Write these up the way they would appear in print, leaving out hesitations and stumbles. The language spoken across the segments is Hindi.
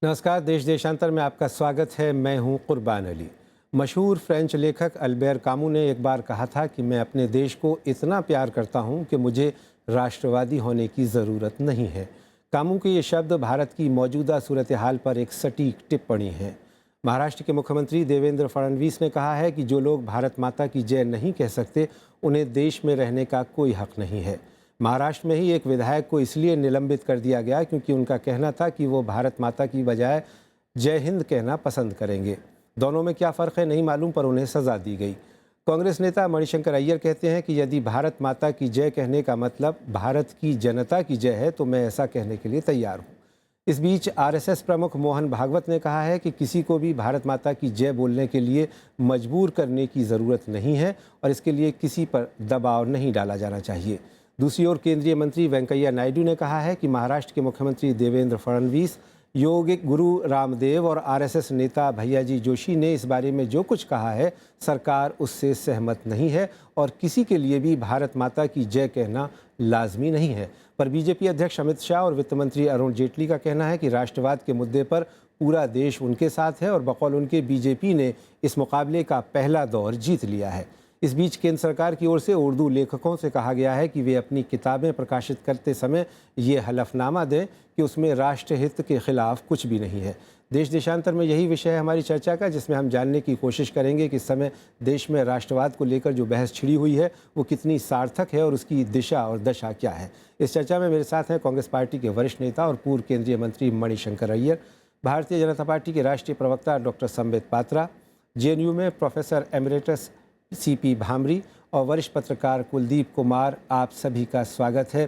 नमस्कार। देश देशांतर में आपका स्वागत है। मैं हूं कुर्बान अली। मशहूर फ्रेंच लेखक अल्बेर कामू ने एक बार कहा था कि मैं अपने देश को इतना प्यार करता हूं कि मुझे राष्ट्रवादी होने की ज़रूरत नहीं है। कामू के ये शब्द भारत की मौजूदा सूरत हाल पर एक सटीक टिप्पणी है। महाराष्ट्र के मुख्यमंत्री देवेंद्र फडणवीस ने कहा है कि जो लोग भारत माता की जय नहीं कह सकते उन्हें देश में रहने का कोई हक नहीं है। महाराष्ट्र में ही एक विधायक को इसलिए निलंबित कर दिया गया क्योंकि उनका कहना था कि वो भारत माता की बजाय जय हिंद कहना पसंद करेंगे। दोनों में क्या फ़र्क है नहीं मालूम, पर उन्हें सज़ा दी गई। कांग्रेस नेता मणिशंकर अय्यर कहते हैं कि यदि भारत माता की जय कहने का मतलब भारत की जनता की जय है तो मैं ऐसा कहने के लिए तैयार हूँ। इस बीच आरएसएस प्रमुख मोहन भागवत ने कहा है कि किसी को भी भारत माता की जय बोलने के लिए मजबूर करने की ज़रूरत नहीं है और इसके लिए किसी पर दबाव नहीं डाला जाना चाहिए। दूसरी ओर केंद्रीय मंत्री वेंकैया नायडू ने कहा है कि महाराष्ट्र के मुख्यमंत्री देवेंद्र फडणवीस, योगिक गुरु रामदेव और आरएसएस नेता भैयाजी जोशी ने इस बारे में जो कुछ कहा है सरकार उससे सहमत नहीं है और किसी के लिए भी भारत माता की जय कहना लाजमी नहीं है। पर बीजेपी अध्यक्ष अमित शाह और वित्त मंत्री अरुण जेटली का कहना है कि राष्ट्रवाद के मुद्दे पर पूरा देश उनके साथ है और बकौल उनके बीजेपी ने इस मुकाबले का पहला दौर जीत लिया है। इस बीच केंद्र सरकार की ओर से उर्दू लेखकों से कहा गया है कि वे अपनी किताबें प्रकाशित करते समय ये हलफनामा दें कि उसमें राष्ट्रहित के खिलाफ कुछ भी नहीं है। देश देशांतर में यही विषय है हमारी चर्चा का, जिसमें हम जानने की कोशिश करेंगे कि इस समय देश में राष्ट्रवाद को लेकर जो बहस छिड़ी हुई है वो कितनी सार्थक है और उसकी दिशा और दशा क्या है। इस चर्चा में मेरे साथ हैं कांग्रेस पार्टी के वरिष्ठ नेता और पूर्व केंद्रीय मंत्री मणिशंकर अय्यर, भारतीय जनता पार्टी के राष्ट्रीय प्रवक्ता डॉक्टर संबित पात्रा, जेएनयू में प्रोफेसर एमरेटस सीपी भामरी और वरिष्ठ पत्रकार कुलदीप कुमार। आप सभी का स्वागत है।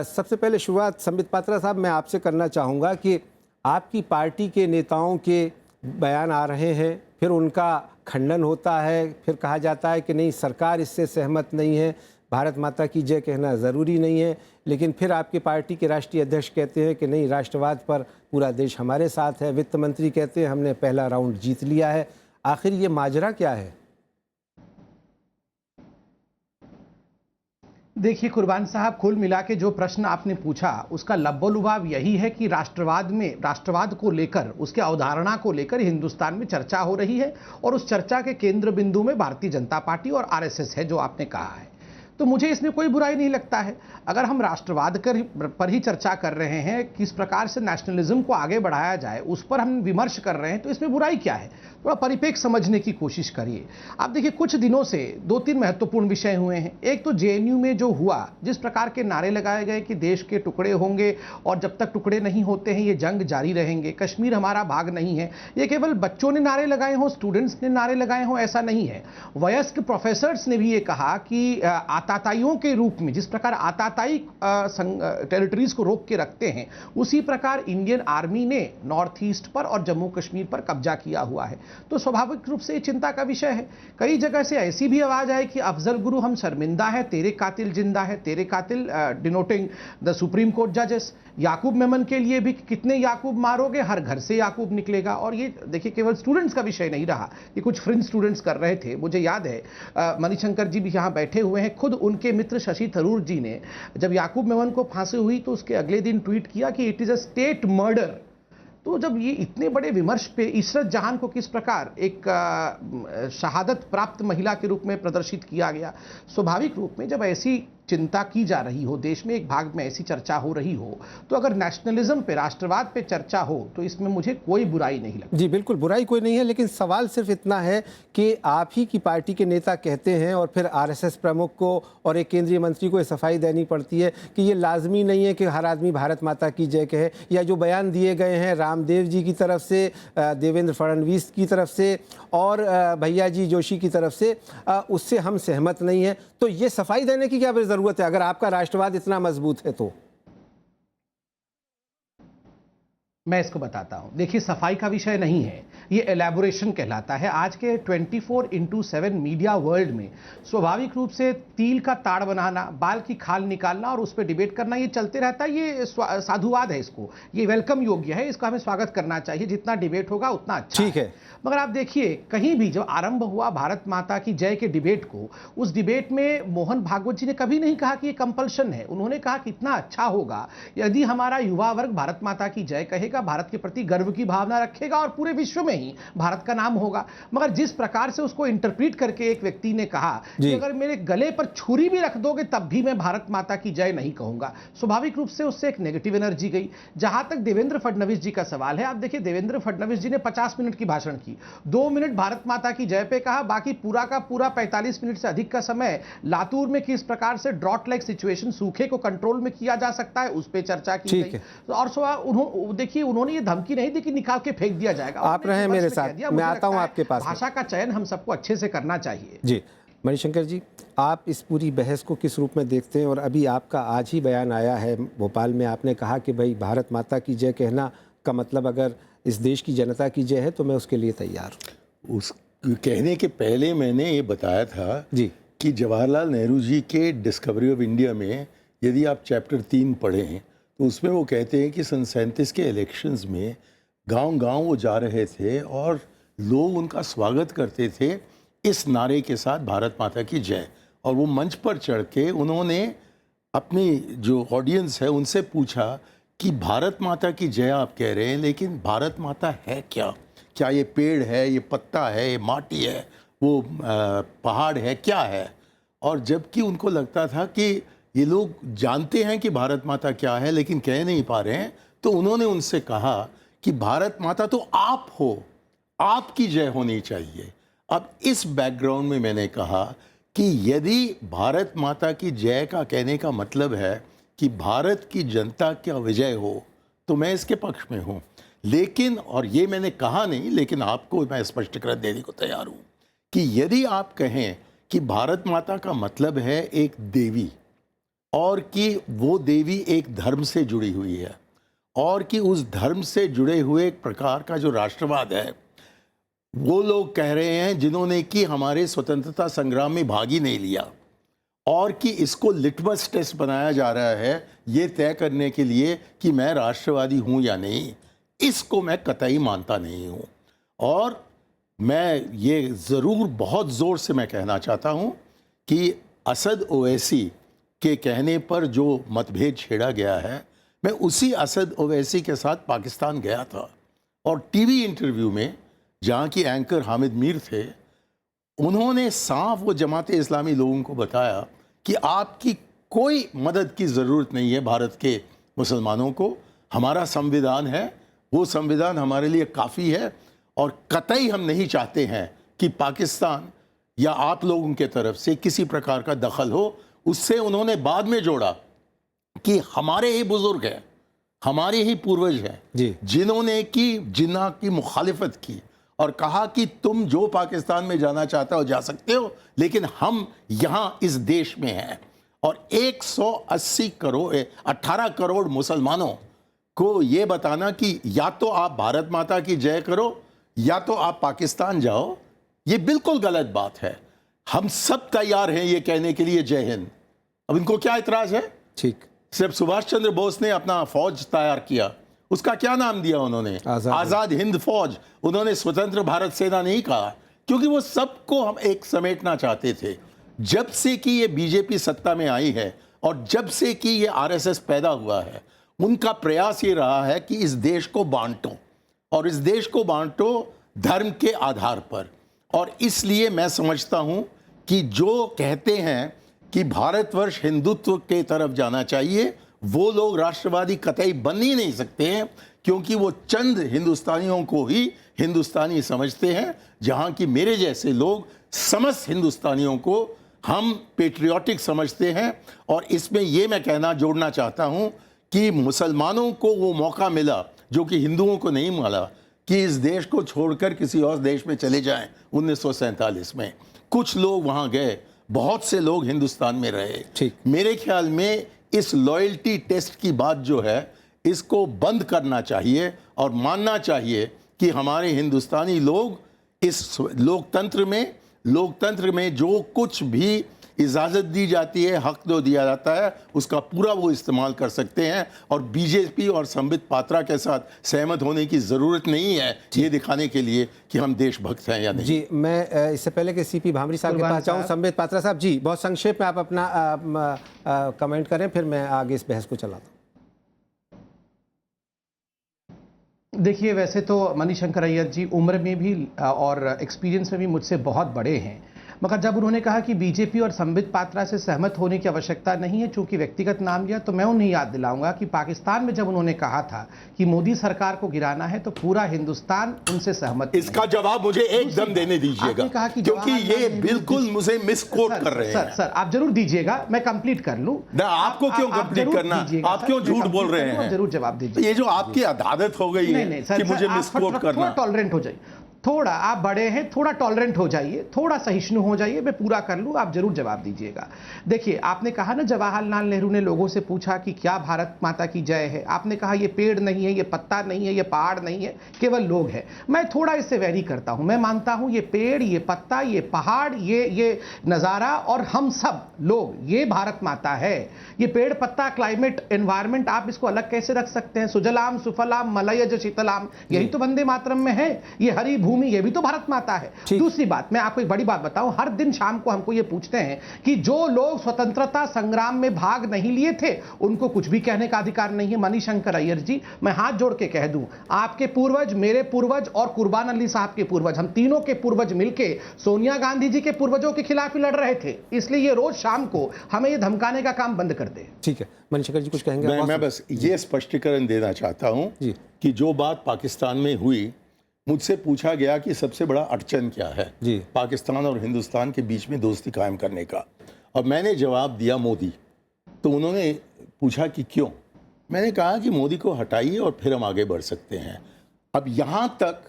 सबसे पहले शुरुआत संबित पात्रा साहब मैं आपसे करना चाहूँगा कि आपकी पार्टी के नेताओं के बयान आ रहे हैं, फिर उनका खंडन होता है, फिर कहा जाता है कि नहीं सरकार इससे सहमत नहीं है, भारत माता की जय कहना ज़रूरी नहीं है, लेकिन फिर आपकी पार्टी के राष्ट्रीय अध्यक्ष कहते हैं कि नहीं राष्ट्रवाद पर पूरा देश हमारे साथ है, वित्त मंत्री कहते हैं हमने पहला राउंड जीत लिया है। आखिर ये माजरा क्या है? देखिए कुर्बान साहब, कुल मिला के जो प्रश्न आपने पूछा उसका लब्बो-लुबाब यही है कि राष्ट्रवाद को लेकर, उसके अवधारणा को लेकर हिंदुस्तान में चर्चा हो रही है और उस चर्चा के केंद्र बिंदु में भारतीय जनता पार्टी और आरएसएस है, जो आपने कहा है। तो मुझे इसमें कोई बुराई नहीं लगता है। अगर हम राष्ट्रवाद पर ही चर्चा कर रहे हैं, किस प्रकार से नेशनलिज्म को आगे बढ़ाया जाए उस पर हम विमर्श कर रहे हैं, तो इसमें बुराई क्या है? थोड़ा परिप्रेक्ष्य समझने की कोशिश करिए। आप देखिए कुछ दिनों से दो तीन महत्वपूर्ण विषय हुए हैं। एक तो जेएनयू में जो हुआ, जिस प्रकार के नारे लगाए गए कि देश के टुकड़े होंगे और जब तक टुकड़े नहीं होते हैं ये जंग जारी रहेंगे, कश्मीर हमारा भाग नहीं है, ये केवल बच्चों ने नारे लगाए हों, स्टूडेंट्स ने नारे लगाए हों, ऐसा नहीं है। वयस्क प्रोफेसर्स ने भी ये कहा कि आताताइयों के रूप में जिस प्रकार आताताई टेरिटरीज को रोक के रखते हैं, उसी प्रकार इंडियन आर्मी ने नॉर्थ ईस्ट पर और जम्मू कश्मीर पर कब्जा किया हुआ है। तो स्वाभाविक रूप से ये चिंता का विषय है। कई जगह से ऐसी भी आवाज आई कि अफजल गुरु हम शर्मिंदा है, तेरे कातिल जिंदा है, तेरे कातिल डिनोटिंग द सुप्रीम कोर्ट जजेस। याकूब मेमन के लिए भी कितने याकूब मारोगे, हर घर से याकूब निकलेगा। और ये देखिए केवल स्टूडेंट्स का विषय नहीं रहा, ये कुछ फ्रिंज स्टूडेंट्स कर रहे थे। मुझे याद है मणिशंकर जी भी यहाँ बैठे हुए हैं, खुद उनके मित्र शशि थरूर जी ने जब याकूब मेमन को फांसी हुई तो उसके अगले दिन ट्वीट किया कि it is a state murder. तो जब ये इतने बड़े विमर्श पे इशरत जहां को किस प्रकार एक शहादत प्राप्त महिला के रूप में प्रदर्शित किया गया, स्वाभाविक रूप में जब ऐसी चिंता की जा रही हो, देश में एक भाग में ऐसी चर्चा हो रही हो, तो अगर नेशनलिज्म पे, राष्ट्रवाद पे चर्चा हो तो इसमें मुझे कोई बुराई नहीं लगती। जी बिल्कुल, बुराई कोई नहीं है, लेकिन सवाल सिर्फ इतना है कि आप ही की पार्टी के नेता कहते हैं और फिर आरएसएस प्रमुख को और एक केंद्रीय मंत्री को सफाई देनी पड़ती है कि ये लाजमी नहीं है कि हर आदमी भारत माता की जय कहे, या जो बयान दिए गए हैं रामदेव जी की तरफ से, देवेंद्र फडणवीस की तरफ से और भैयाजी जोशी की तरफ से, उससे हम सहमत नहीं हैं। तो ये सफाई देने की क्या ज़रूरत है अगर आपका राष्ट्रवाद इतना मजबूत है तो? मैं इसको बताता हूं। देखिए सफाई का विषय नहीं है, ये एलैबोरेशन कहलाता है। आज के 24/7 मीडिया वर्ल्ड में स्वाभाविक रूप से तिल का ताड़ बनाना, बाल की खाल निकालना और उस पर डिबेट करना ये चलते रहता है। ये साधुवाद है, इसको ये वेलकम योग्य है, इसका हमें स्वागत करना चाहिए। जितना डिबेट होगा उतना अच्छा ठीक है। मगर आप देखिए कहीं भी जब आरंभ हुआ भारत माता की जय के डिबेट को, उस डिबेट में मोहन भागवत जी ने कभी नहीं कहा कि ये कंपल्शन है। उन्होंने कहा कितना अच्छा होगा यदि हमारा युवा वर्ग भारत माता की जय कहेगा रहेगा, भारत के प्रति गर्व की भावना रखेगा और पूरे विश्व में ही भारत का नाम होगा। मगर जिस प्रकार से उसको इंटरप्रीट करके एक व्यक्ति ने कहा कि अगर मेरे गले पर छुरी भी रख दोगे तब भी मैं भारत माता की जय नहीं कहूंगा, स्वाभाविक रूप से उससे एक नेगेटिव एनर्जी गई। जहां तक देवेंद्र फडणवीस जी का सवाल है, आप देखिए देवेंद्र फडणवीस जी ने 50 मिनट की भाषण की, 2 मिनट भारत माता की जय पे कहा, बाकी पूरा का पूरा 45 मिनट से अधिक का समय लातूर में किस प्रकार से ड्रॉट लाइक सिचुएशन, सूखे को कंट्रोल में किया जा सकता है, उस पर चर्चा की गई। और देखिए उन्होंने ये धमकी नहीं दी कि निकाल के फेंक दिया जाएगा। आप रहे मेरे साथ, मैं आता हूं आपके पास। भाषा का चयन हम सबको अच्छे से करना चाहिए। जी मणिशंकर जी, आप इस पूरी बहस को किस रूप में देखते हैं? और अभी आपका आज ही बयान आया है भोपाल में, आपने कहा कि भाई भारत माता की जय कहना का मतलब अगर इस देश की जनता की जय है तो मैं उसके लिए तैयार हूँ। उस कहने के पहले मैंने ये बताया था जी कि जवाहरलाल नेहरू जी के डिस्कवरी ऑफ इंडिया में यदि आप चैप्टर 3 पढ़ें तो उसमें वो कहते हैं कि सन 37 के इलेक्शंस में गांव-गांव वो जा रहे थे और लोग उनका स्वागत करते थे इस नारे के साथ, भारत माता की जय। और वो मंच पर चढ़ के उन्होंने अपनी जो ऑडियंस है उनसे पूछा कि भारत माता की जय आप कह रहे हैं, लेकिन भारत माता है क्या? क्या ये पेड़ है, ये पत्ता है, ये माटी है, वो पहाड़ है, क्या है? और जबकि उनको लगता था कि ये लोग जानते हैं कि भारत माता क्या है लेकिन कह नहीं पा रहे हैं, तो उन्होंने उनसे कहा कि भारत माता तो आप हो, आपकी जय होनी चाहिए। अब इस बैकग्राउंड में मैंने कहा कि यदि भारत माता की जय का कहने का मतलब है कि भारत की जनता का विजय हो, तो मैं इसके पक्ष में हूँ। लेकिन, और ये मैंने कहा नहीं, लेकिन आपको मैं स्पष्टीकरण देने को तैयार हूँ कि यदि आप कहें कि भारत माता का मतलब है एक देवी, और कि वो देवी एक धर्म से जुड़ी हुई है, और कि उस धर्म से जुड़े हुए एक प्रकार का जो राष्ट्रवाद है, वो लोग कह रहे हैं जिन्होंने कि हमारे स्वतंत्रता संग्राम में भाग ही नहीं लिया, और कि इसको लिटमस टेस्ट बनाया जा रहा है ये तय करने के लिए कि मैं राष्ट्रवादी हूँ या नहीं, इसको मैं कतई मानता नहीं हूँ। और मैं ये ज़रूर बहुत ज़ोर से मैं कहना चाहता हूँ कि असद ओवैसी के कहने पर जो मतभेद छेड़ा गया है, मैं उसी असद ओवैसी के साथ पाकिस्तान गया था और टीवी इंटरव्यू में जहाँ की एंकर हामिद मीर थे, उन्होंने साफ वो जमाते इस्लामी लोगों को बताया कि आपकी कोई मदद की ज़रूरत नहीं है भारत के मुसलमानों को, हमारा संविधान है, वो संविधान हमारे लिए काफ़ी है, और कतई हम नहीं चाहते हैं कि पाकिस्तान या आप लोगों के तरफ से किसी प्रकार का दखल हो। उससे उन्होंने बाद में जोड़ा कि हमारे ही बुजुर्ग हैं, हमारे ही पूर्वज हैं जिन्होंने कि जिन्ना की मुखालिफत की और कहा कि तुम जो पाकिस्तान में जाना चाहते हो जा सकते हो, लेकिन हम यहाँ इस देश में हैं। और 180 करोड़ 18 करोड़ मुसलमानों को ये बताना कि या तो आप भारत माता की जय करो या तो आप पाकिस्तान जाओ, ये बिल्कुल गलत बात है। हम सब तैयार हैं ये कहने के लिए जय हिंद। अब इनको क्या इतराज है? ठीक, सिर्फ सुभाष चंद्र बोस ने अपना फौज तैयार किया, उसका क्या नाम दिया उन्होंने? आजाद हिंद फौज। उन्होंने स्वतंत्र भारत सेना नहीं कहा, क्योंकि वो सबको हम एक समेटना चाहते थे। जब से कि ये बीजेपी सत्ता में आई है और जब से कि ये आरएसएस पैदा हुआ है, उनका प्रयास ये रहा है कि इस देश को बांटो, और इस देश को बांटो धर्म के आधार पर। और इसलिए मैं समझता हूं कि जो कहते हैं कि भारतवर्ष हिंदुत्व के तरफ जाना चाहिए, वो लोग राष्ट्रवादी कतई बन ही नहीं सकते हैं, क्योंकि वो चंद हिंदुस्तानियों को ही हिंदुस्तानी समझते हैं, जहां कि मेरे जैसे लोग समस्त हिंदुस्तानियों को हम पेट्रियाटिक समझते हैं। और इसमें ये मैं कहना जोड़ना चाहता हूं कि मुसलमानों को वो मौका मिला जो कि हिंदुओं को नहीं मिला कि इस देश को छोड़कर किसी और देश में चले जाएं। 1947 में कुछ लोग वहां गए, बहुत से लोग हिंदुस्तान में रहे। मेरे ख्याल में इस लॉयल्टी टेस्ट की बात जो है, इसको बंद करना चाहिए और मानना चाहिए कि हमारे हिंदुस्तानी लोग इस लोकतंत्र में जो कुछ भी इजाज़त दी जाती है, हक जो दिया जाता है, उसका पूरा वो इस्तेमाल कर सकते हैं। और बीजेपी और संबित पात्रा के साथ सहमत होने की ज़रूरत नहीं है ये दिखाने के लिए कि हम देशभक्त हैं या नहीं। जी, मैं इससे पहले कि सीपी भामरी साहब के पास जाऊँ, संबित पात्रा साहब जी, बहुत संक्षेप में आप अपना कमेंट करें, फिर मैं आगे इस बहस को चलाता हूँ। देखिए, वैसे तो मणिशंकर अय्यर जी उम्र में भी और एक्सपीरियंस में भी मुझसे बहुत बड़े हैं, मगर जब उन्होंने कहा कि बीजेपी और संबित पात्रा से सहमत होने की आवश्यकता नहीं है चूंकि व्यक्तिगत नाम लिया, तो मैं उन्हें याद दिलाऊंगा कि पाकिस्तान में जब उन्होंने कहा था कि मोदी सरकार को गिराना है तो पूरा हिंदुस्तान उनसे सहमत नहीं। इसका जवाब मुझे एकदम देने दीजिएगा, आपने कहा कि क्योंकि ये बिल्कुल मुझे मिसकोट कर रहे हैं। सर आप जरूर दीजिएगा, मैं कंप्लीट कर लूं ना, आपको क्यों कंप्लीट करना, आप क्यों झूठ बोल रहे हैं? जरूर जवाब दीजिए। ये जो आपकी आदत हो गई है कि मुझे मिसकोट करना। टॉलरेंट हो जाइए, थोड़ा आप बड़े हैं, थोड़ा टॉलरेंट हो जाइए, थोड़ा सहिष्णु हो जाइए, मैं पूरा कर लूं, आप जरूर जवाब दीजिएगा। देखिए, आपने कहा ना जवाहरलाल नेहरू ने लोगों से पूछा कि क्या भारत माता की जय है, आपने कहा ये पेड़ नहीं है, ये पत्ता नहीं है, ये पहाड़ नहीं है, केवल लोग हैं। मैं थोड़ा इससे वैरी करता हूं, मैं मानता हूं ये पेड़, ये पत्ता, ये पहाड़, ये नज़ारा और हम सब लोग, ये भारत माता है। ये पेड़ पत्ता, क्लाइमेट, एनवायरमेंट, आप इसको अलग कैसे रख सकते हैं? सुजलाम सुफलाम मलयज शीतलाम, यही तो वंदे मातरम में है। ये हरी भूमि, ये भी तो भारत माता है। दूसरी बात, मैं आपको एक बड़ी बात बताऊं, हर दिन शाम को हमको ये पूछते हैं कि जो लोग स्वतंत्रता संग्राम में भाग नहीं लिए थे उनको कुछ भी कहने का अधिकार नहीं है। मणिशंकर अय्यर जी, मैं हाथ जोड़ के कह दूं, आपके पूर्वज, मेरे पूर्वज और कुर्बान अली साहब के पूर्वज, हम तीनों के पूर्वज मिलके सोनिया गांधी जी के पूर्वजों के खिलाफ ही लड़ रहे थे। इसलिए ये रोज शाम को हमें ये धमकाने का काम बंद कर दे। ठीक है, मणिशंकर जी कुछ कहेंगे? मैं बस ये स्पष्टीकरण देना चाहता हूं कि जो बात पाकिस्तान में हुई, मुझसे पूछा गया कि सबसे बड़ा अड़चन क्या है जी पाकिस्तान और हिंदुस्तान के बीच में दोस्ती कायम करने का, और मैंने जवाब दिया मोदी। तो उन्होंने पूछा कि क्यों? मैंने कहा कि मोदी को हटाइए और फिर हम आगे बढ़ सकते हैं। अब यहाँ तक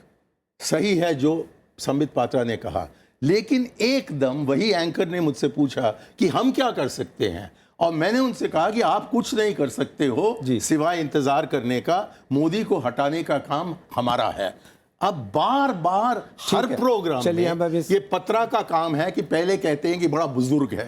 सही है जो संबित पात्रा ने कहा, लेकिन एकदम वही एंकर ने मुझसे पूछा कि हम क्या कर सकते हैं, और मैंने उनसे कहा कि आप कुछ नहीं कर सकते हो सिवाय इंतजार करने का। मोदी को हटाने का काम हमारा है। अब बार बार हर प्रोग्राम में ये पत्रा का काम है कि पहले कहते हैं कि बड़ा बुजुर्ग है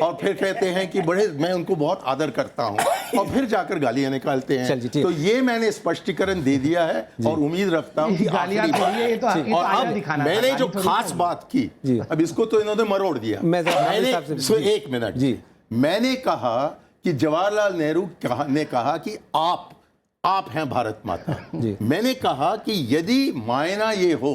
और फिर कहते हैं कि बड़े, मैं उनको बहुत आदर करता हूं, और फिर जाकर गालियां निकालते हैं। तो ये मैंने स्पष्टीकरण दे दिया है और उम्मीद रखता हूं कि आखिरी बात। और अब मैंने जो खास बात की, अब इसको तो इन्होंने मरोड़ दिया। मैंने एक मिनट, मैंने कहा कि जवाहरलाल नेहरू ने कहा कि आप हैं भारत माता। मैंने कहा कि यदि मायना ये हो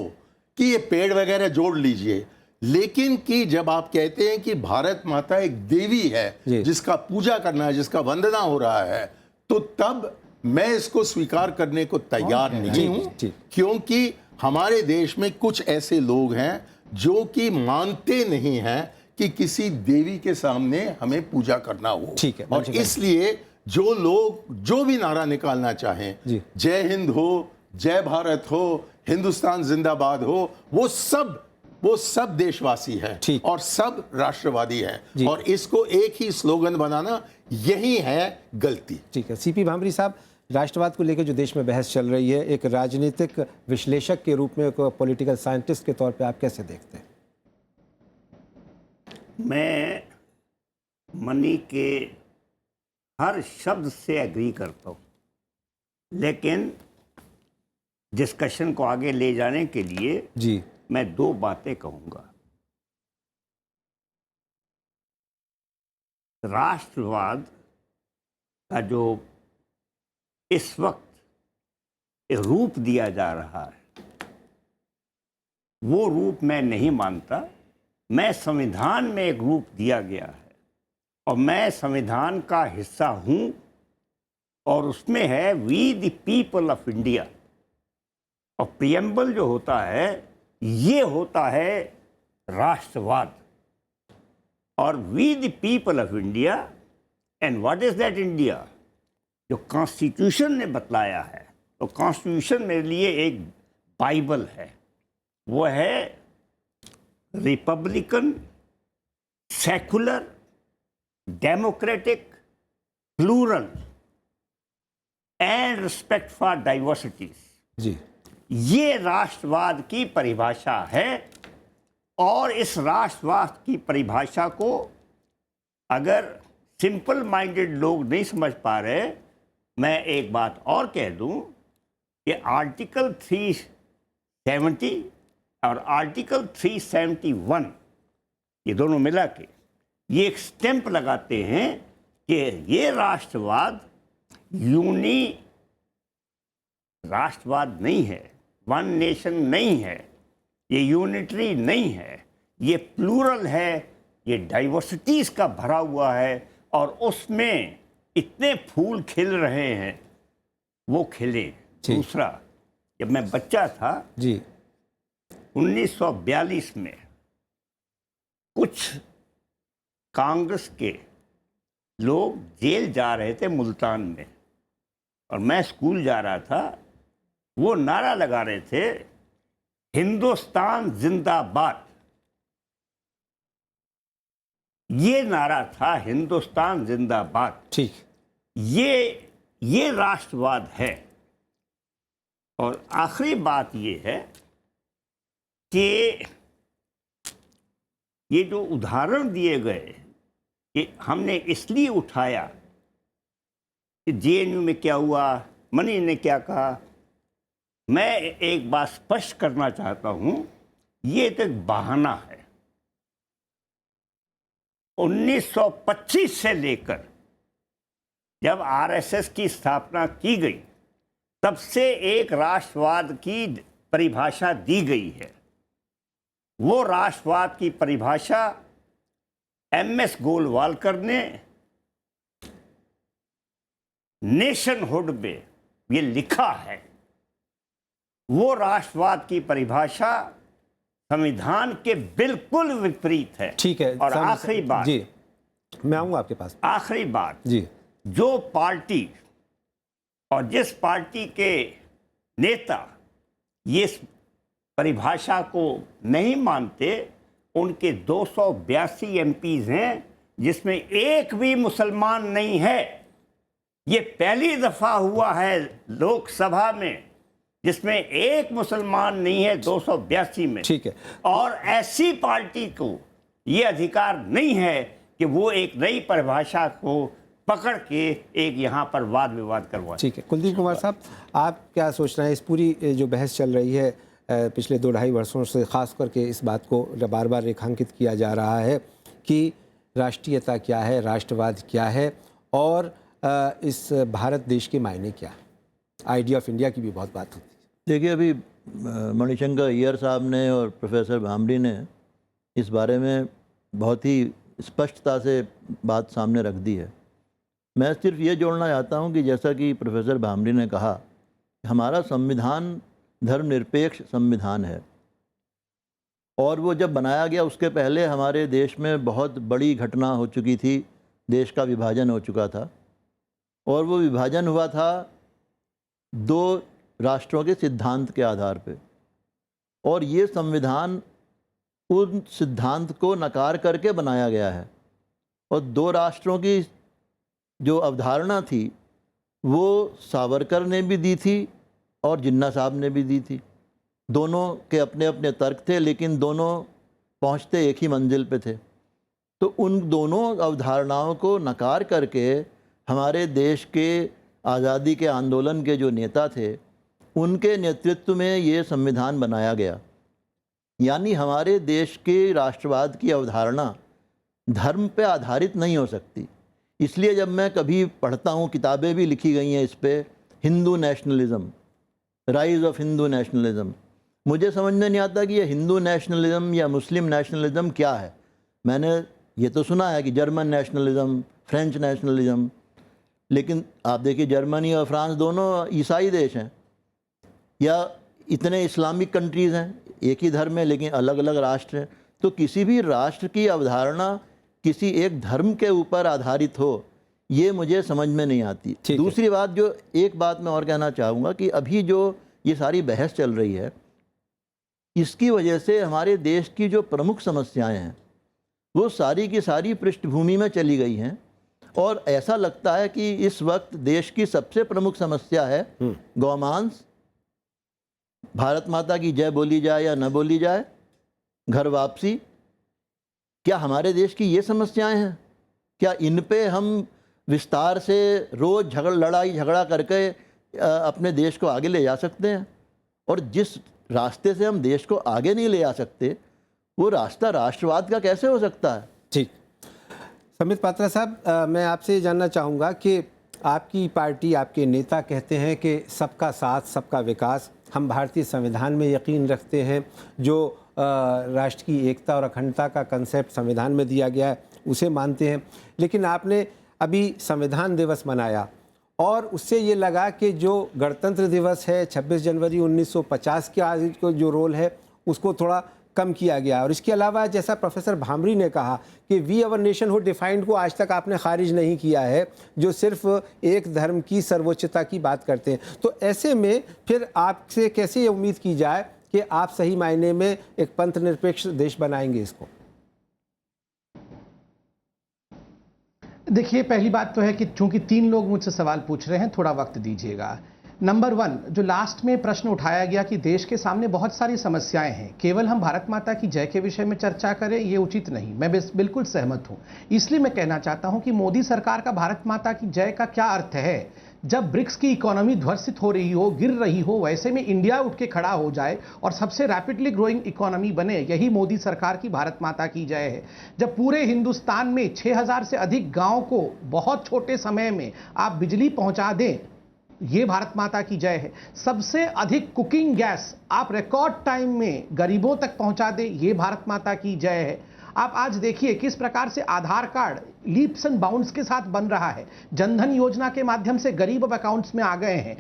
कि ये पेड़ वगैरह जोड़ लीजिए, लेकिन कि जब आप कहते हैं कि भारत माता एक देवी है जिसका पूजा करना है, जिसका वंदना हो रहा है, तो तब मैं इसको स्वीकार करने को तैयार नहीं हूं, क्योंकि हमारे देश में कुछ ऐसे लोग हैं जो कि मानते नहीं हैं कि किसी देवी के सामने हमें पूजा करना हो। और इसलिए जो लोग जो भी नारा निकालना चाहें, जय हिंद हो, जय भारत हो, हिंदुस्तान जिंदाबाद हो, वो सब देशवासी हैं और सब राष्ट्रवादी हैं, और इसको एक ही स्लोगन बनाना यही है गलती। ठीक है, सीपी भामरी साहब, राष्ट्रवाद को लेकर जो देश में बहस चल रही है, एक राजनीतिक विश्लेषक के रूप में, एक पॉलिटिकल साइंटिस्ट के तौर पे आप कैसे देखते हैं? मैं मनी के हर शब्द से एग्री करता हूँ, लेकिन डिस्कशन को आगे ले जाने के लिए मैं दो बातें कहूँगा। राष्ट्रवाद का जो इस वक्त रूप दिया जा रहा है, वो रूप मैं नहीं मानता। मैं संविधान में एक रूप दिया गया है और मैं संविधान का हिस्सा हूं, और उसमें है we the people of India, और प्रियम्बल जो होता है ये होता है राष्ट्रवाद। और we the people of India, and what is that India? जो कॉन्स्टिट्यूशन ने बतलाया है, तो कॉन्स्टिट्यूशन मेरे लिए एक बाइबल है। वो है republican, secular, democratic, plural and respect for diversities. ये राष्ट्रवाद की परिभाषा है, और इस राष्ट्रवाद की परिभाषा को अगर सिंपल माइंडेड लोग नहीं समझ पा रहे, मैं एक बात और कह दूं कि आर्टिकल 370 और आर्टिकल 371, ये दोनों मिला के ये एक स्टैंप लगाते हैं कि ये राष्ट्रवाद राष्ट्रवाद नहीं है, वन नेशन नहीं है, ये यूनिटरी नहीं है, ये प्लूरल है, ये डाइवर्सिटीज का भरा हुआ है और उसमें इतने फूल खिल रहे हैं, वो खिले। जी। दूसरा, जब मैं बच्चा था जी 1942 में कुछ कांग्रेस के लोग जेल जा रहे थे मुल्तान में और मैं स्कूल जा रहा था। वो नारा लगा रहे थे, हिंदुस्तान जिंदाबाद। ये नारा था, हिंदुस्तान जिंदाबाद। ठीक। ये राष्ट्रवाद है। और आखिरी बात ये है कि ये जो उदाहरण दिए गए, ये हमने इसलिए उठाया कि जेएनयू में क्या हुआ, मनी ने क्या कहा। मैं एक बात स्पष्ट करना चाहता हूं, ये तो एक बहाना है। 1925 से लेकर जब आरएसएस की स्थापना की गई, तब से एक राष्ट्रवाद की परिभाषा दी गई है। वो राष्ट्रवाद की परिभाषा एमएस गोलवालकर ने नेशनहुड में ये लिखा है। वो राष्ट्रवाद की परिभाषा संविधान के बिल्कुल विपरीत है। ठीक है। और आखिरी बात, जी मैं आऊँगा आपके पास। आखिरी बात, जी जो पार्टी और जिस पार्टी के नेता ये परिभाषा को नहीं मानते, उनके 282 एमपीज हैं जिसमें एक भी मुसलमान नहीं है। ये पहली दफा हुआ है लोकसभा में जिसमें एक मुसलमान नहीं है 282 में। ठीक है। और ऐसी पार्टी को ये अधिकार नहीं है कि वो एक नई परिभाषा को पकड़ के एक यहाँ पर वाद विवाद करवाए। ठीक है। कुलदीप कुमार साहब, आप क्या सोच रहे हैं? इस पूरी जो बहस चल रही है पिछले 2-2.5 वर्षों से, ख़ास करके इस बात को बार बार रेखांकित किया जा रहा है कि राष्ट्रीयता क्या है, राष्ट्रवाद क्या है और इस भारत देश के मायने क्या है। आइडिया ऑफ इंडिया की भी बहुत बात होती है। देखिए, अभी मणिशंकर अय्यर साहब ने और प्रोफेसर भामरी ने इस बारे में बहुत ही स्पष्टता से बात सामने रख दी है। मैं सिर्फ ये जोड़ना चाहता हूँ कि जैसा कि प्रोफेसर भामरी ने कहा, हमारा संविधान धर्मनिरपेक्ष संविधान है और वो जब बनाया गया उसके पहले हमारे देश में बहुत बड़ी घटना हो चुकी थी, देश का विभाजन हो चुका था और वो विभाजन हुआ था 2 राष्ट्रों के सिद्धांत के आधार पे। और ये संविधान उन सिद्धांत को नकार करके बनाया गया है और 2 राष्ट्रों की जो अवधारणा थी वो सावरकर ने भी दी थी और जिन्ना साहब ने भी दी थी। दोनों के अपने अपने तर्क थे, लेकिन दोनों पहुंचते एक ही मंजिल पे थे। तो उन दोनों अवधारणाओं को नकार करके हमारे देश के आज़ादी के आंदोलन के जो नेता थे, उनके नेतृत्व में ये संविधान बनाया गया। यानी हमारे देश के राष्ट्रवाद की अवधारणा धर्म पे आधारित नहीं हो सकती। इसलिए जब मैं कभी पढ़ता हूँ, किताबें भी लिखी गई हैं इस पे, Hindu nationalism, rise of Hindu nationalism, मुझे समझ में नहीं आता कि ये हिंदू नेशनलिज्म या मुस्लिम नेशनलिज्म क्या है। मैंने ये तो सुना है कि जर्मन नेशनलिज्म, फ्रेंच नेशनलिज्म, लेकिन आप देखिए जर्मनी और फ्रांस दोनों ईसाई देश हैं, या इतने इस्लामिक कंट्रीज़ हैं, एक ही धर्म है लेकिन अलग अलग राष्ट्र हैं। तो किसी भी राष्ट्र की अवधारणा किसी एक धर्म के ऊपर आधारित हो, ये मुझे समझ में नहीं आती। दूसरी बात, जो एक बात मैं और कहना चाहूँगा कि अभी जो ये सारी बहस चल रही है, इसकी वजह से हमारे देश की जो प्रमुख समस्याएं हैं वो सारी की सारी पृष्ठभूमि में चली गई हैं और ऐसा लगता है कि इस वक्त देश की सबसे प्रमुख समस्या है गौमांस, भारत माता की जय बोली जाए या न बोली जाए, घर वापसी। क्या हमारे देश की ये समस्याएं हैं? क्या इन पे हम विस्तार से रोज़ लड़ाई झगड़ा करके अपने देश को आगे ले जा सकते हैं? और जिस रास्ते से हम देश को आगे नहीं ले जा सकते, वो रास्ता राष्ट्रवाद का कैसे हो सकता है? ठीक। समित पात्रा साहब, मैं आपसे जानना चाहूँगा कि आपकी पार्टी, आपके नेता कहते हैं कि सबका साथ, सबका विकास। हम भारतीय संविधान में यकीन रखते हैं, जो राष्ट्र की एकता और अखंडता का कंसेप्ट संविधान में दिया गया है उसे मानते हैं। लेकिन आपने अभी संविधान दिवस मनाया और उससे ये लगा कि जो गणतंत्र दिवस है 26 जनवरी 1950 के आज को जो रोल है उसको थोड़ा कम किया गया। और इसके अलावा जैसा प्रोफेसर भामरी ने कहा कि वी अवर नेशनहुड डिफाइंड को आज तक आपने खारिज नहीं किया है, जो सिर्फ एक धर्म की सर्वोच्चता की बात करते हैं। तो ऐसे में फिर आपसे कैसे ये उम्मीद की जाए कि आप सही मायने में एक पंथ निरपेक्ष देश बनाएंगे इसको? देखिए, पहली बात तो है कि चूंकि 3 लोग मुझसे सवाल पूछ रहे हैं, थोड़ा वक्त दीजिएगा। नंबर 1, जो लास्ट में प्रश्न उठाया गया कि देश के सामने बहुत सारी समस्याएं हैं, केवल हम भारत माता की जय के विषय में चर्चा करें ये उचित नहीं। मैं बिल्कुल सहमत हूं। इसलिए मैं कहना चाहता हूं कि मोदी सरकार का भारत माता की जय का क्या अर्थ है? जब ब्रिक्स की इकोनॉमी ध्वस्त हो रही हो, गिर रही हो, वैसे में इंडिया उठ के खड़ा हो जाए और सबसे रैपिडली ग्रोइंग इकोनॉमी बने, यही मोदी सरकार की भारत माता की जय है। जब पूरे हिंदुस्तान में 6000 से अधिक गांव को बहुत छोटे समय में आप बिजली पहुंचा दें, ये भारत माता की जय है। सबसे अधिक कुकिंग गैस आप रिकॉर्ड टाइम में गरीबों तक पहुंचा दें, ये भारत माता की जय है। आप आज देखिए किस प्रकार से आधार कार्ड लीप्स एंड बाउंड्स के साथ बन रहा है। जनधन योजना के माध्यम से गरीब अब अकाउंट्स में आ गए हैं।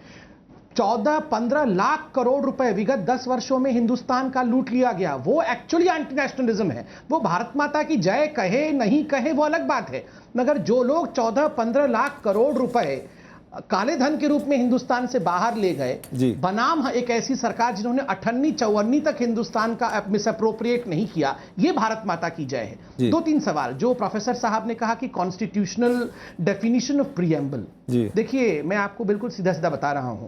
14-15 लाख करोड़ रुपए विगत 10 वर्षों में हिंदुस्तान का लूट लिया गया। वो एक्चुअली एंटी नेशनलिज्म है। वो भारत माता की जय कहे नहीं कहे वो अलग बात है, मगर जो लोग 14-15 लाख करोड़ रुपए काले धन के रूप में हिंदुस्तान से बाहर ले गए, बनाम एक ऐसी सरकार जिन्होंने 58-54 तक हिंदुस्तान का मिसअप्रोप्रिएट नहीं किया, ये भारत माता की जय है। 2-3 सवाल जो प्रोफेसर साहब ने कहा कि कॉन्स्टिट्यूशनल डेफिनेशन ऑफ प्रीएम्बल, देखिए मैं आपको बिल्कुल सीधा सीधा बता रहा हूं।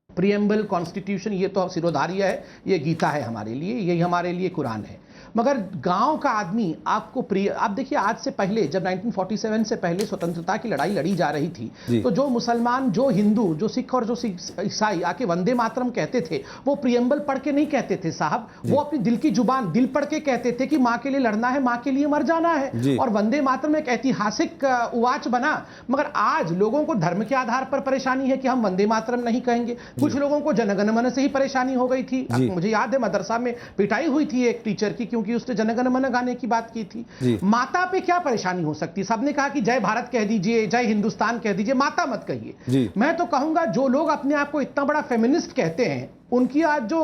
प्रीएम्बल, कॉन्स्टिट्यूशन ये तो सिरोधार्य है, ये गीता है हमारे लिए, यही हमारे लिए कुरान है। मगर गांव का आदमी आपको आप देखिए, आज से पहले जब 1947 से पहले स्वतंत्रता की लड़ाई लड़ी जा रही थी, तो जो मुसलमान, जो हिंदू, जो सिख और जो ईसाई आके वंदे मातरम कहते थे, वो प्रीएम्बल पढ़ के नहीं कहते थे साहब, वो अपनी दिल की जुबान दिल पढ़ के कहते थे कि माँ के लिए लड़ना है, माँ के लिए मर जाना है। और वंदे मातरम एक ऐतिहासिक उवाच बना। मगर आज लोगों को धर्म के आधार पर परेशानी है कि हम वंदे मातरम नहीं कहेंगे। कुछ लोगों को जनगण मन से ही परेशानी हो गई थी। मुझे याद है मदरसा में पिटाई हुई थी एक टीचर की, क्योंकि उसने जनगण मन गाने की बात की थी। माता पे क्या परेशानी हो सकती? सबने कहा कि जय भारत कह दीजिए, जय हिंदुस्तान कह दीजिए, माता मत कहिए। मैं तो कहूंगा जो लोग अपने आप को इतना बड़ा फेमिनिस्ट कहते हैं, उनकी आज जो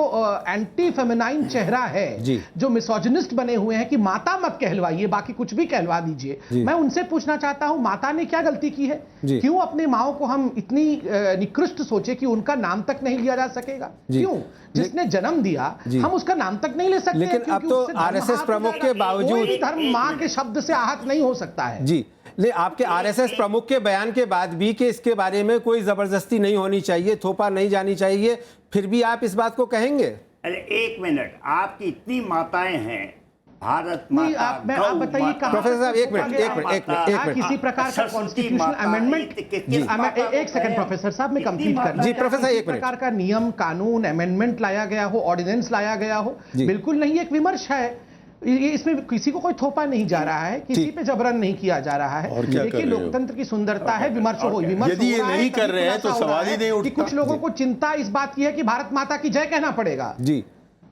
एंटी फेमिनाइन चेहरा है, जो मिसोजिनिस्ट बने हुए हैं कि माता मत कहलवाइए, बाकी कुछ भी कहलवा दीजिए, मैं उनसे पूछना चाहता हूं, माता ने क्या गलती की है? क्यों अपने माओ को हम इतनी निकृष्ट सोचे कि उनका नाम तक नहीं लिया जा सकेगा? क्यों? जिसने जन्म दिया हम उसका नाम तक नहीं ले सकते? लेकिन अब तो आरएसएस प्रमुख के बावजूद धर्म मां के शब्द से आहत नहीं हो सकता है। जी, ले आपके आरएसएस प्रमुख के बयान के बाद भी कि इसके बारे में कोई जबरदस्ती नहीं होनी चाहिए, थोपा नहीं जानी चाहिए, फिर भी आप इस बात को कहेंगे? अरे एक मिनट, आपकी इतनी माताएं हैं, भारत माता, आप बताइए प्रोफेसर साहब, एक मिनट, किसी प्रकार का कॉन्स्टिट्यूशनल अमेंडमेंट, एक सेकंड प्रोफेसर साहब, मैं कंप्लीट कर, जी प्रोफेसर, एक प्रकार का नियम, कानून, अमेंडमेंट लाया गया हो, ऑर्डिनेंस लाया गया हो, बिल्कुल नहीं, एक विमर्श है। ये इसमें किसी को कोई थोपा नहीं जा रहा है, किसी पे जबरन नहीं किया जा रहा है। देखिए, लोकतंत्र की सुंदरता है, विमर्श हो, विमर्श यदि ये नहीं कर रहे हैं तो सवाल ही नहीं उठता। कुछ लोगों को चिंता इस बात की है कि भारत माता की जय कहना पड़ेगा। जी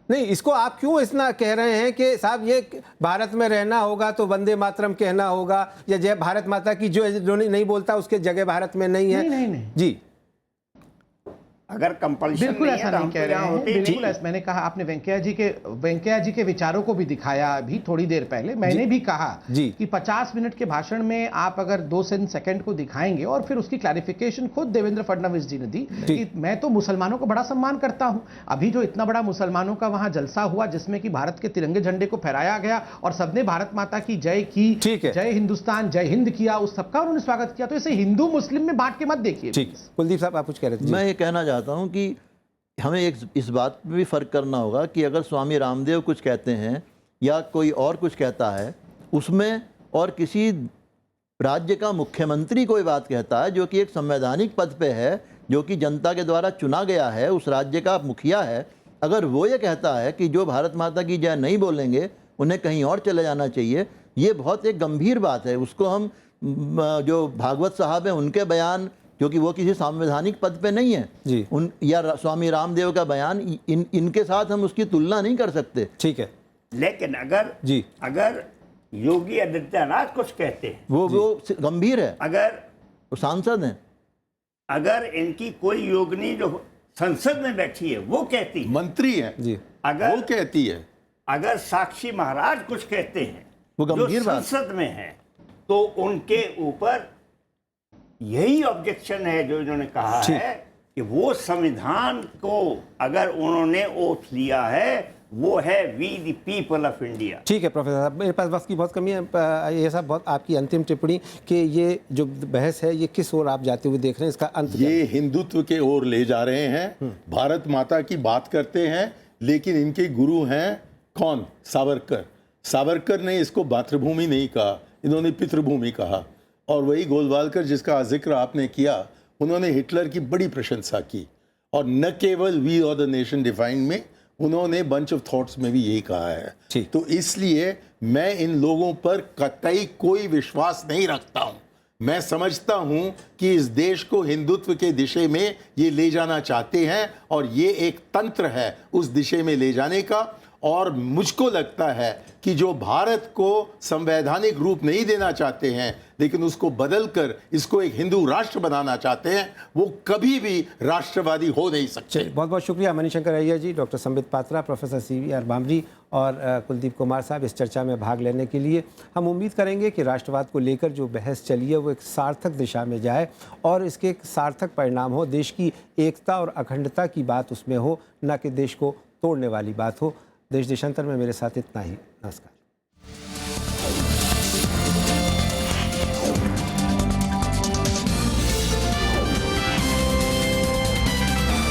नहीं, इसको आप क्यों इतना कह रहे हैं कि साहब ये भारत में रहना होगा तो वंदे मातरम कहना होगा, या जय भारत माता की जो नहीं बोलता उसके जगह भारत में नहीं है? नहीं। जी, अगर कंपल्शन बिल्कुल ऐसा नहीं कह रहे हैं, बिल्कुल ऐसा। मैंने कहा, आपने वेंकैया जी के विचारों को भी दिखाया अभी थोड़ी देर पहले। मैंने भी कहा कि 50 मिनट के भाषण में आप अगर 2 सेकंड को दिखाएंगे और फिर उसकी क्लैरिफिकेशन खुद देवेंद्र फडणवीस जी ने दी कि मैं तो मुसलमानों को बड़ा सम्मान करता हूं। अभी जो इतना बड़ा मुसलमानों का वहां जलसा हुआ जिसमें कि भारत के तिरंगे झंडे को फहराया गया और सबने भारत माता की जय की, जय हिंदुस्तान, जय हिंद किया, उस सबका उन्होंने स्वागत किया। तो इसे हिंदू मुस्लिम में बांट के मत देखिए। कुलदीप साहब, आप कुछ कह रहे थे? मैं ये कहना चाहता हूं कि हमें इस बात पे भी फ़र्क करना होगा कि अगर स्वामी रामदेव कुछ कहते हैं या कोई और कुछ कहता है उसमें, और किसी राज्य का मुख्यमंत्री कोई बात कहता है जो कि एक संवैधानिक पद पे है, जो कि जनता के द्वारा चुना गया है, उस राज्य का मुखिया है, अगर वो ये कहता है कि जो भारत माता की जय नहीं बोलेंगे उन्हें कहीं और चले जाना चाहिए, ये बहुत एक गंभीर बात है। उसको हम जो भागवत साहब हैं उनके बयान, क्योंकि वो किसी संवैधानिक पद पे नहीं है जी। या स्वामी रामदेव का बयान, इनके साथ हम उसकी तुलना नहीं कर सकते। ठीक है लेकिन अगर जी, अगर योगी आदित्यनाथ कुछ कहते हैं, वो गंभीर है, अगर वो सांसद हैं। अगर इनकी कोई योगिनी जो संसद में बैठी है वो कहती है, मंत्री है, जी, अगर वो कहती है, अगर साक्षी महाराज कुछ कहते हैं वो जो गंभीर बात। संसद में है, तो उनके ऊपर यही ऑब्जेक्शन है जो इन्होंने कहा ठीक। है कि वो संविधान को अगर उन्होंने ओथ लिया है वो है we the people of India. ठीक है प्रोफेसर साहब, मेरे पास वक्त की बहुत कमी है। ये सब बहुत आपकी अंतिम टिप्पणी कि ये जो बहस है ये किस ओर आप जाते हुए देख रहे हैं, इसका अंत क्या है? ये हिंदुत्व के ओर ले जा रहे हैं। भारत माता की बात करते हैं, लेकिन इनके गुरु हैं कौन? सावरकर। सावरकर ने इसको मातृभूमि नहीं कहा, इन्होंने पितृभूमि कहा। और वही गोलवालकर जिसका जिक्र आपने किया, उन्होंने हिटलर की बड़ी प्रशंसा की। और न केवल वी और द नेशन डिफाइंड में, उन्होंने बंच ऑफ थॉट्स में भी यही कहा है। ठीक। तो इसलिए मैं इन लोगों पर कतई कोई विश्वास नहीं रखता हूं। मैं समझता हूं कि इस देश को हिंदुत्व के दिशा में ये ले जाना चाहते हैं और ये एक तंत्र है उस दिशा में ले जाने का। और मुझको लगता है कि जो भारत को संवैधानिक रूप नहीं देना चाहते हैं, लेकिन उसको बदलकर इसको एक हिंदू राष्ट्र बनाना चाहते हैं, वो कभी भी राष्ट्रवादी हो नहीं सकते। चलिए, बहुत बहुत शुक्रिया Manishankar Aiyar ji, doctor Sambit Patra, professor CVR Bhamri और कुलदीप कुमार साहब इस चर्चा में भाग लेने के लिए। हम उम्मीद करेंगे कि राष्ट्रवाद को लेकर जो बहस चली है वो एक सार्थक दिशा में जाए और इसके एक सार्थक परिणाम हो, देश की एकता और अखंडता की बात उसमें हो, न कि देश को तोड़ने वाली बात हो। देश देशांतर में मेरे साथ इतना ही। नमस्कार।